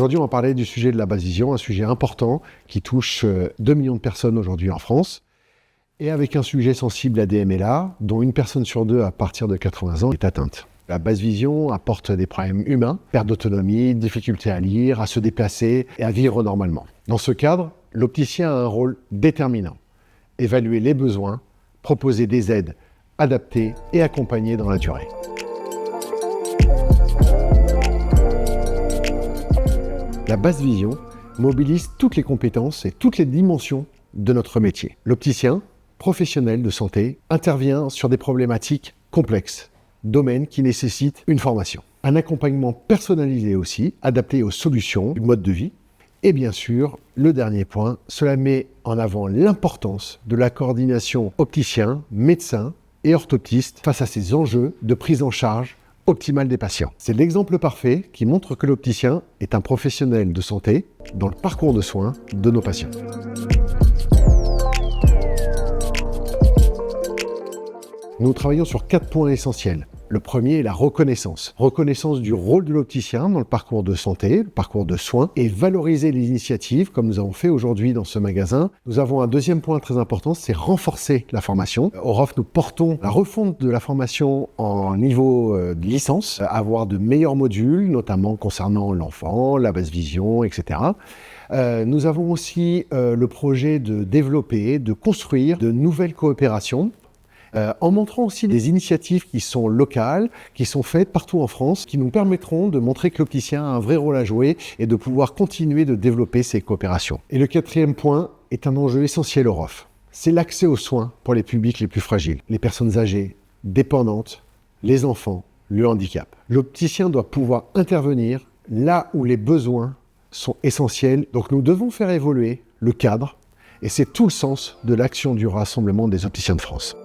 Aujourd'hui, on va parler du sujet de la basse vision, un sujet important qui touche 2 millions de personnes aujourd'hui en France, et avec un sujet sensible ADMLA, dont une personne sur deux à partir de 80 ans est atteinte. La basse vision apporte des problèmes humains, perte d'autonomie, difficulté à lire, à se déplacer et à vivre normalement. Dans ce cadre, l'opticien a un rôle déterminant. Évaluer les besoins, proposer des aides adaptées et accompagnées dans la durée. La basse vision mobilise toutes les compétences et toutes les dimensions de notre métier. L'opticien, professionnel de santé, intervient sur des problématiques complexes, domaines qui nécessitent une formation. Un accompagnement personnalisé aussi, adapté aux solutions du mode de vie. Et bien sûr, le dernier point, cela met en avant l'importance de la coordination opticien, médecin et orthoptiste face à ces enjeux de prise en charge optimale des patients. C'est l'exemple parfait qui montre que l'opticien est un professionnel de santé dans le parcours de soins de nos patients. Nous travaillons sur 4 points essentiels. Le premier est la reconnaissance. Reconnaissance du rôle de l'opticien dans le parcours de santé, le parcours de soins, et valoriser les initiatives, comme nous avons fait aujourd'hui dans ce magasin. Nous avons un deuxième point très important, c'est renforcer la formation. Au ROF, nous portons la refonte de la formation en niveau de licence, avoir de meilleurs modules, notamment concernant l'enfant, la basse vision, etc. Nous avons aussi le projet de développer, de construire de nouvelles coopérations, en montrant aussi des initiatives qui sont locales, qui sont faites partout en France, qui nous permettront de montrer que l'opticien a un vrai rôle à jouer et de pouvoir continuer de développer ces coopérations. Et le quatrième point est un enjeu essentiel au ROF. C'est l'accès aux soins pour les publics les plus fragiles, les personnes âgées, dépendantes, les enfants, le handicap. L'opticien doit pouvoir intervenir là où les besoins sont essentiels. Donc nous devons faire évoluer le cadre et c'est tout le sens de l'action du Rassemblement des opticiens de France.